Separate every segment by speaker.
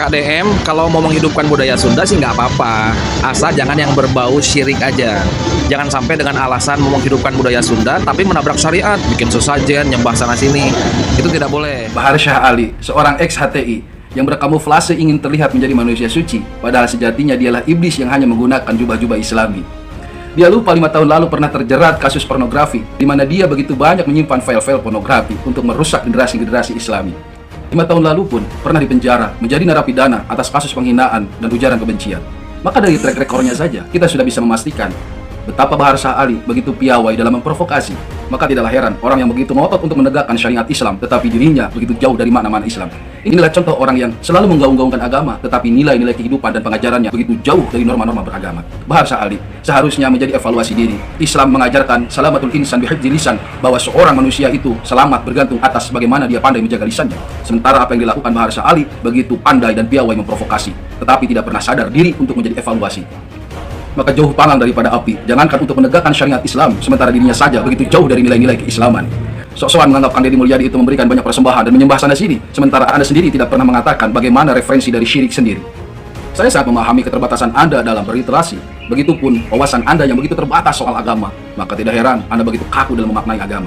Speaker 1: Kak DM, kalau mau menghidupkan budaya Sunda sih nggak apa-apa. Asal jangan yang berbau syirik aja. Jangan sampai dengan alasan mau menghidupkan budaya Sunda, tapi menabrak syariat, bikin sesajen, nyembah sana-sini. Itu tidak boleh.
Speaker 2: Bahar Syah Ali, seorang ex-HTI yang berkamuflase ingin terlihat menjadi manusia suci, padahal sejatinya dialah iblis yang hanya menggunakan jubah-jubah Islami. Dia lupa 5 tahun lalu pernah terjerat kasus pornografi, di mana dia begitu banyak menyimpan file-file pornografi untuk merusak generasi-generasi Islami. 5 tahun lalu pun pernah dipenjara menjadi narapidana atas kasus penghinaan dan ujaran kebencian. Maka dari track recordnya saja kita sudah bisa memastikan betapa Bahar Syah Ali begitu piawai dalam memprovokasi. Maka tidaklah heran orang yang begitu ngotot untuk menegakkan syariat Islam tetapi dirinya begitu jauh dari makna-makna Islam. Inilah contoh orang yang selalu menggaung-gaungkan agama tetapi nilai-nilai kehidupan dan pengajarannya begitu jauh dari norma-norma beragama. Bahar Syah Ali seharusnya menjadi evaluasi diri. Islam mengajarkan salamatul insan bihifdzi lisan, bahwa seorang manusia itu selamat bergantung atas bagaimana dia pandai menjaga lisannya. Sementara apa yang dilakukan Bahar Syah Ali begitu pandai dan piawai memprovokasi tetapi tidak pernah sadar diri untuk menjadi evaluasi. Maka jauh panggang daripada api, jangankan untuk menegakkan syariat Islam, sementara dirinya saja begitu jauh dari nilai-nilai keislaman. Sok-sokan menganggap Kang Deddy Mulyadi itu memberikan banyak persembahan dan menyembah sana sini, sementara Anda sendiri tidak pernah mengatakan bagaimana referensi dari syirik sendiri. Saya sangat memahami keterbatasan Anda dalam berliterasi, begitupun wawasan Anda yang begitu terbatas soal agama, maka tidak heran Anda begitu kaku dalam memaknai agama.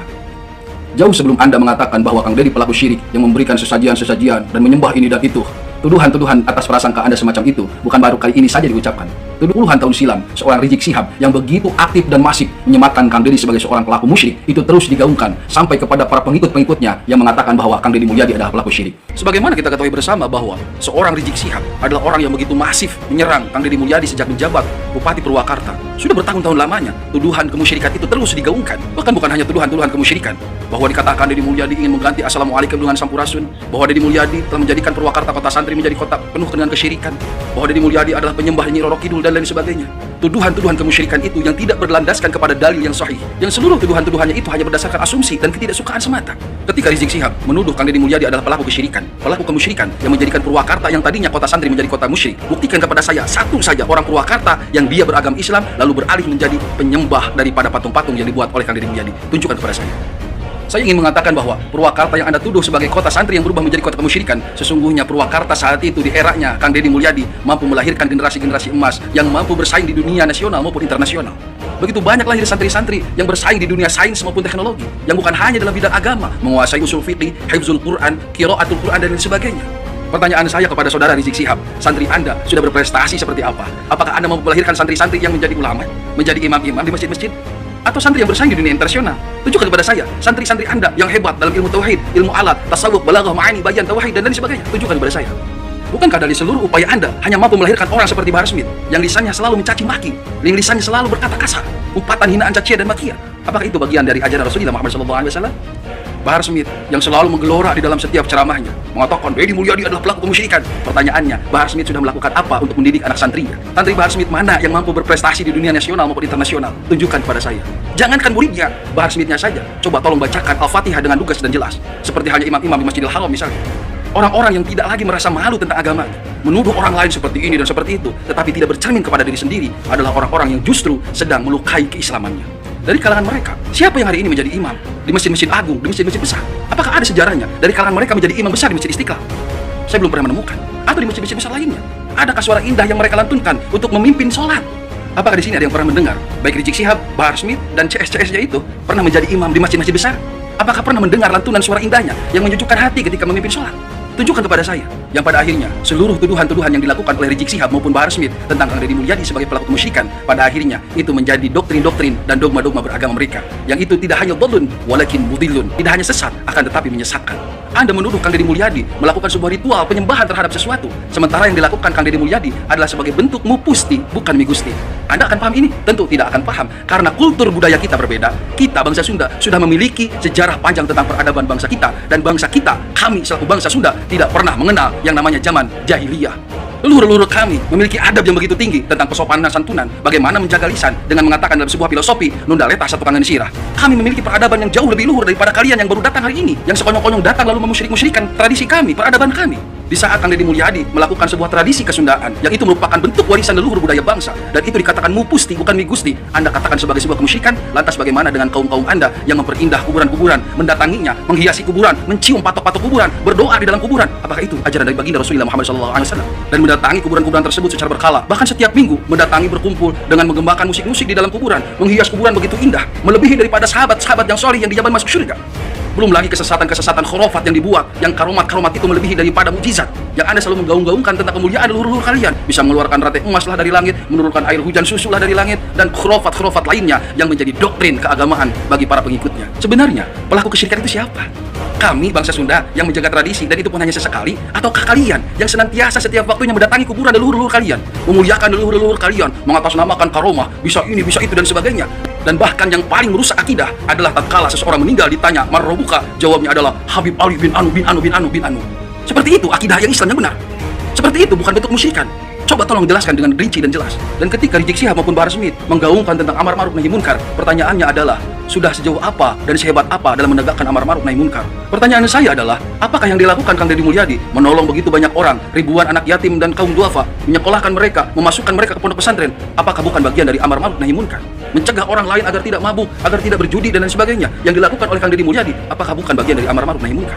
Speaker 2: Jauh sebelum Anda mengatakan bahwa Kang Deddy pelaku syirik yang memberikan sesajian-sesajian dan menyembah ini dan itu, tuduhan-tuduhan atas prasangka Anda semacam itu bukan baru kali ini saja diucapkan. Puluhan tahun silam, seorang Rizik Syihab yang begitu aktif dan masif menyematkan Kang Deddy sebagai seorang pelaku musyrik itu terus digaungkan sampai kepada para pengikut-pengikutnya yang mengatakan bahwa Kang Deddy Mulyadi adalah pelaku syirik. Sebagaimana kita ketahui bersama bahwa seorang Rizik Syihab adalah orang yang begitu masif menyerang Kang Deddy Mulyadi sejak menjabat Bupati Purwakarta. Sudah bertahun-tahun lamanya tuduhan kemusyrikan itu terus digaungkan. Bahkan bukan hanya tuduhan-tuduhan kemusyrikan, bahwa dikatakan Deddy Mulyadi ingin mengganti Assalamualaikum dengan Sampurasun, bahwa Deddy Mulyadi telah menjadikan Purwakarta kota santri menjadi kota penuh dengan kesyirikan, bahwa Deddy Mulyadi adalah penyembah Nyi Roro Kidul dan lain sebagainya. Tuduhan-tuduhan kemusyrikan itu yang tidak berlandaskan kepada dalil yang sahih, yang seluruh tuduhan-tuduhannya itu hanya berdasarkan asumsi dan ketidaksukaan semata. Ketika Rizik Syihab menuduh Kang Deddy Mulyadi adalah pelaku kesyirikan, pelaku kemusyrikan yang menjadikan Purwakarta yang tadinya kota santri menjadi kota musyrik, buktikan kepada saya satu saja orang Purwakarta yang dia beragama Islam lalu beralih menjadi penyembah daripada patung-patung yang dibuat oleh Kang Deddy Mulyadi. Tunjukkan kepada saya. Saya ingin mengatakan bahwa Purwakarta yang Anda tuduh sebagai kota santri yang berubah menjadi kota kemusyrikan, sesungguhnya Purwakarta saat itu di eranya Kang Deddy Mulyadi mampu melahirkan generasi-generasi emas yang mampu bersaing di dunia nasional maupun internasional. Begitu banyak lahir santri-santri yang bersaing di dunia sains maupun teknologi, yang bukan hanya dalam bidang agama, menguasai usul fiqih, hifzul Quran, qiraatul Quran dan lain sebagainya. Pertanyaan saya kepada saudara Rizik Syihab, santri Anda sudah berprestasi seperti apa? Apakah Anda mampu melahirkan santri-santri yang menjadi ulama, menjadi imam-imam di masjid-masjid? Atau santri yang bersaing di dunia internasional? Tunjukkan kepada saya santri-santri Anda yang hebat dalam ilmu tauhid, ilmu alat, tasawuf, balaghah, ma'ani, bayan, tauhid dan lain sebagainya. Tunjukkan kepada saya. Bukankah dari seluruh upaya Anda hanya mampu melahirkan orang seperti Bahar Smith yang lisannya selalu mencaci maki, yang lisannya selalu berkata kasar, umpatan, hinaan, cacian dan makian? Apakah itu bagian dari ajaran Rasulullah Muhammad SAW? Bahar Smith yang selalu menggelora di dalam setiap ceramahnya mengatakan Deddy Mulyadi adalah pelaku kemusyrikan. Pertanyaannya, Bahar Smith sudah melakukan apa untuk mendidik anak santrinya? Santri Bahar Smith mana yang mampu berprestasi di dunia nasional maupun internasional? Tunjukkan kepada saya. Jangankan muridnya, Bahar Smithnya saja. Coba tolong bacakan Al-Fatihah dengan lugas dan jelas, seperti halnya imam-imam di Masjidil Haram misalnya. Orang-orang yang tidak lagi merasa malu tentang agama, menuduh orang lain seperti ini dan seperti itu, tetapi tidak bercermin kepada diri sendiri, adalah orang-orang yang justru sedang melukai keislamannya. Dari kalangan mereka, siapa yang hari ini menjadi imam di masjid-masjid agung, di masjid-masjid besar? Apakah ada sejarahnya dari kalangan mereka menjadi imam besar di Masjid Istiqlal? Saya belum pernah menemukan. Atau di masjid-masjid besar lainnya, adakah suara indah yang mereka lantunkan untuk memimpin sholat? Apakah di sini ada yang pernah mendengar baik Rizik Syihab, Bahar Smith dan CS-CS-nya itu pernah menjadi imam di masjid-masjid besar? Apakah pernah mendengar lantunan suara indahnya yang menyejukkan hati ketika memimpin sholat? Tunjukkan kepada saya, yang pada akhirnya seluruh tuduhan-tuduhan yang dilakukan oleh Rizik Syihab maupun Bahar Smith tentang Kang Deddy Mulyadi sebagai pelaku kemusyrikan, pada akhirnya itu menjadi doktrin-doktrin dan dogma-dogma beragama mereka, yang itu tidak hanya dhalun walakin mudhillun, tidak hanya sesat akan tetapi menyesatkan. Anda menuduh Kang Deddy Mulyadi melakukan sebuah ritual penyembahan terhadap sesuatu, sementara yang dilakukan Kang Deddy Mulyadi adalah sebagai bentuk mupusti, bukan migusti. Anda akan paham ini? Tentu tidak akan paham, karena kultur budaya kita berbeda. Kita bangsa Sunda sudah memiliki sejarah panjang tentang peradaban bangsa kita, dan bangsa kita, kami selaku bangsa Sunda tidak pernah mengenal yang namanya zaman jahiliyah. Leluhur-leluhur kami memiliki adab yang begitu tinggi tentang kesopanan dan santunan, bagaimana menjaga lisan dengan mengatakan dalam sebuah filosofi nunda letah satu kangen sirah. Kami memiliki peradaban yang jauh lebih luhur daripada kalian yang baru datang hari ini, yang sekonyong-konyong datang lalu memusyrik-musyrikan tradisi kami, peradaban kami. Di saat Kang Deddy Mulyadi melakukan sebuah tradisi kesundaan yang itu merupakan bentuk warisan leluhur budaya bangsa dan itu dikatakan mupusti bukan migusti, Anda katakan sebagai sebuah kemusyrikan. Lantas bagaimana dengan kaum-kaum Anda yang memperindah kuburan-kuburan, mendatanginya, menghiasi kuburan, mencium patok-patok kuburan, berdoa di dalam kuburan? Apakah itu ajaran dari baginda Rasulullah Muhammad SAW? Dan mendatangi kuburan-kuburan tersebut secara berkala, bahkan setiap minggu mendatangi berkumpul dengan mengembangkan musik-musik di dalam kuburan, menghias kuburan begitu indah, melebihi daripada sahabat-sahabat yang solih yang dijamin masuk surga. Belum lagi kesesatan-kesesatan khurafat yang dibuat, yang karomat-karomat itu melebihi daripada mukjizat. Yang Anda selalu menggaung-gaungkan tentang kemuliaan leluhur-leluhur kalian, bisa mengeluarkan rantai emas lah dari langit, menurunkan air hujan susu lah dari langit, dan khurafat-khurafat lainnya yang menjadi doktrin keagamaan bagi para pengikutnya. Sebenarnya pelaku kesyirikan itu siapa? Kami bangsa Sunda yang menjaga tradisi, dan itu pun hanya sesekali, ataukah kalian yang senantiasa setiap waktunya mendatangi kuburan leluhur-leluhur kalian, memuliakan leluhur-leluhur kalian, mengatasnamakan karomah, bisa ini, bisa itu, dan sebagainya? Dan bahkan yang paling merusak akidah adalah tatkala seseorang meninggal ditanya marrobuka, jawabnya adalah Habib Ali bin Anu bin Anu bin Anu bin Anu. Seperti itu akidah yang Islam yang benar. Seperti itu bukan bentuk musyrikan. Coba tolong jelaskan dengan rinci dan jelas. Dan ketika Rizik Syihab maupun Bahar Smith menggaungkan tentang amar ma'ruf nahi munkar, pertanyaannya adalah, sudah sejauh apa dan sehebat apa dalam menegakkan amar ma'ruf nahi munkar? Pertanyaan saya adalah, apakah yang dilakukan Kang Deddy Mulyadi menolong begitu banyak orang, ribuan anak yatim dan kaum duafa, menyekolahkan mereka, memasukkan mereka ke pondok pesantren? Apakah bukan bagian dari amar ma'ruf nahi munkar? Mencegah orang lain agar tidak mabuk, agar tidak berjudi dan lain sebagainya yang dilakukan oleh Kang Deddy Mulyadi, apakah bukan bagian dari amar ma'ruf nahi munkar?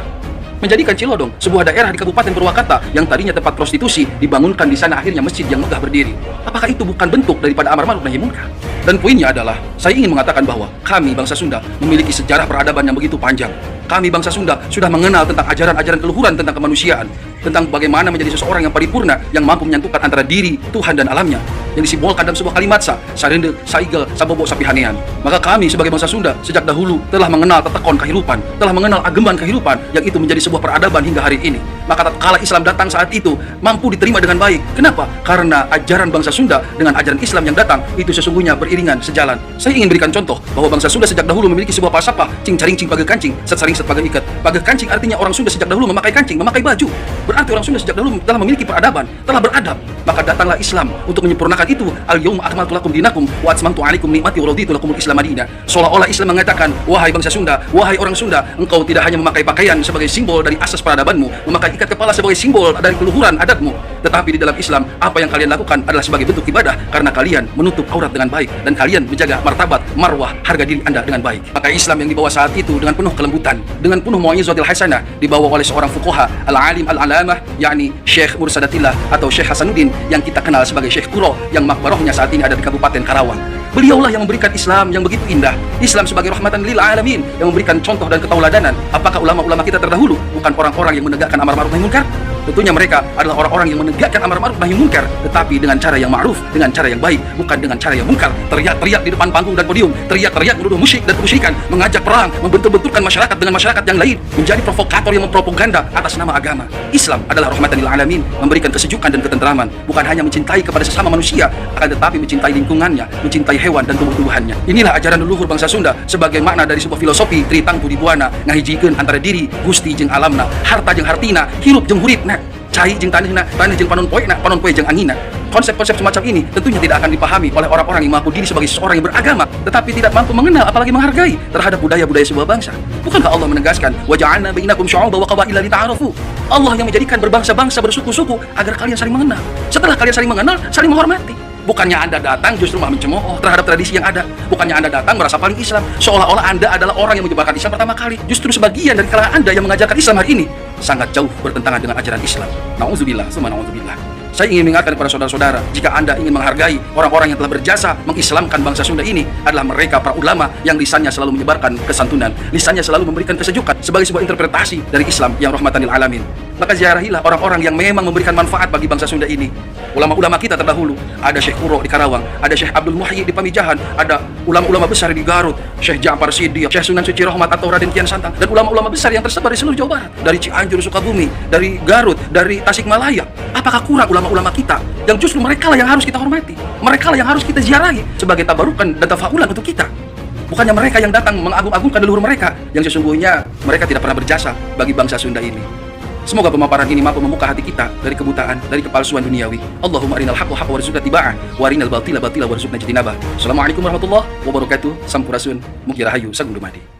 Speaker 2: Menjadikan Cilodong sebuah daerah di Kabupaten Purwakarta yang tadinya tempat prostitusi dibangunkan di sana akhirnya masjid yang megah berdiri. Apakah itu bukan bentuk daripada amar ma'ruf nahi munkar? Dan poinnya adalah, saya ingin mengatakan bahwa kami bangsa Sunda memiliki sejarah peradaban yang begitu panjang. Kami bangsa Sunda sudah mengenal tentang ajaran-ajaran keluhuran tentang kemanusiaan, tentang bagaimana menjadi seseorang yang paripurna, yang mampu menyatukan antara diri, Tuhan dan alamnya, yang disimbolkan dalam sebuah kalimat sarende, saigel, sabobo, sapihanean. Maka kami sebagai bangsa Sunda sejak dahulu telah mengenal tetekon kehidupan, telah mengenal ageman kehidupan, yang itu menjadi sebuah peradaban hingga hari ini. Maka tatkala Islam datang saat itu mampu diterima dengan baik. Kenapa? Karena ajaran bangsa Sunda dengan ajaran Islam yang datang itu sesungguhnya beriringan, sejalan. Saya ingin berikan contoh bahwa bangsa Sunda sejak dahulu memiliki sebuah falsafah cing caring cing pagai kancing, set saring set pagai ikat. Pagai kancing artinya orang Sunda sejak dahulu memakai kancing, memakai baju. Berarti orang Sunda sejak dahulu telah memiliki peradaban, telah beradab. Maka datanglah Islam untuk menyempurnakan itu. Al-yauma akmaltu lakum dinakum wa atmamtu alaikum ni'mati wa raditu lakumul Islam madina. Seolah-olah Islam mengatakan, wahai bangsa Sunda, wahai orang Sunda, engkau tidak hanya memakai pakaian sebagai simbol dari asas peradabanmu, memakai ikat kepala sebagai simbol dari keluhuran adatmu, tetapi di dalam Islam apa yang kalian lakukan adalah sebagai bentuk ibadah karena kalian menutup aurat dengan baik dan kalian menjaga martabat, marwah, harga diri Anda dengan baik. Maka Islam yang dibawa saat itu dengan penuh kelembutan, dengan penuh mau'izatil hasanah, dibawa oleh seorang fuqaha al-alim al-alamah, yakni Syekh Mursadatillah atau Syekh Hasanuddin yang kita kenal sebagai Syekh Kuro, yang makbarohnya saat ini ada di Kabupaten Karawang. Beliaulah yang memberikan Islam yang begitu indah, Islam sebagai rahmatan lil alamin, yang memberikan contoh dan ketauladanan. Apakah ulama-ulama kita terdahulu bukan orang-orang yang menegakkan amar ma'ruf nahi munkar? Tentunya mereka adalah orang-orang yang menegakkan amar ma'ruf nahi munkar, tetapi dengan cara yang ma'ruf, dengan cara yang baik, bukan dengan cara yang munkar. Teriak-teriak di depan panggung dan podium, teriak-teriak menuduh musyrik dan kemusyrikan, mengajak perang, membentur-benturkan masyarakat dengan masyarakat yang lain, menjadi provokator yang mempropaganda atas nama agama. Islam adalah rahmatan lil alamin, memberikan kesejukan dan ketenteraman, bukan hanya mencintai kepada sesama manusia, akan tetapi mencintai lingkungannya, mencintai hewan dan tumbuh-tumbuhannya. Inilah ajaran leluhur bangsa Sunda sebagai makna dari sebuah filosofi tritangtu dibuana, ngahijikeun antara diri Gusti jeung alamna, harta jeung hartina, hirup jeung huripna, cai jeung taneuhna, taneuh jeung panon poe jeung angina. Konsep-konsep semacam ini tentunya tidak akan dipahami oleh orang-orang yang mengaku diri sebagai seorang yang beragama tetapi tidak mampu mengenal apalagi menghargai terhadap budaya-budaya sebuah bangsa. Bukankah Allah menegaskan wa ja'alna bainakum syu'uban wa qabaila lita'arafu? Allah yang menjadikan berbangsa-bangsa bersuku-suku agar kalian saling mengenal. Setelah kalian saling mengenal, saling menghormati. Bukannya Anda datang justru malah mencemooh terhadap tradisi yang ada. Bukannya Anda datang merasa paling Islam, seolah-olah Anda adalah orang yang menyebarkan Islam pertama kali. Justru sebagian dari kalangan Anda yang mengajarkan Islam hari ini sangat jauh bertentangan dengan ajaran Islam. Na'udzubillah, summa na'udzubillah. Saya ingin mengingatkan kepada saudara-saudara, jika Anda ingin menghargai orang-orang yang telah berjasa mengislamkan bangsa Sunda ini, adalah mereka para ulama yang lisannya selalu menyebarkan kesantunan, lisannya selalu memberikan kesejukan sebagai sebuah interpretasi dari Islam yang rahmatan lil alamin. Maka ziarahilah orang-orang yang memang memberikan manfaat bagi bangsa Sunda ini. Ulama-ulama kita terdahulu, ada Syekh Kuro di Karawang, ada Syekh Abdul Muhyi di Pamijahan, ada ulama-ulama besar di Garut, Syekh Ja'far Siddiq, Syekh Sunan Suci Rahmat atau Raden Kian Santang, dan ulama-ulama besar yang tersebar di seluruh Jawa Barat, dari Cianjur, Sukabumi, dari Garut, dari Tasikmalaya. Apakah kurang ulama-ulama kita yang justru mereka lah yang harus kita hormati, mereka lah yang harus kita ziarahi sebagai tabarukan dan tafaulan untuk kita? Bukannya mereka yang datang mengagung-agungkan leluhur mereka yang sesungguhnya mereka tidak pernah berjasa bagi bangsa Sunda ini. Semoga pemaparan ini mampu membuka hati kita dari kebutaan, dari kepalsuan duniawi. Allahumma arinal haqqa haqqa warzuqna tiba'ah wa arinal batila batila warzuqna jitinabah. Assalamualaikum warahmatullahi wabarakatuh. Sampurasun, mugi rahayu, sagung dumadi.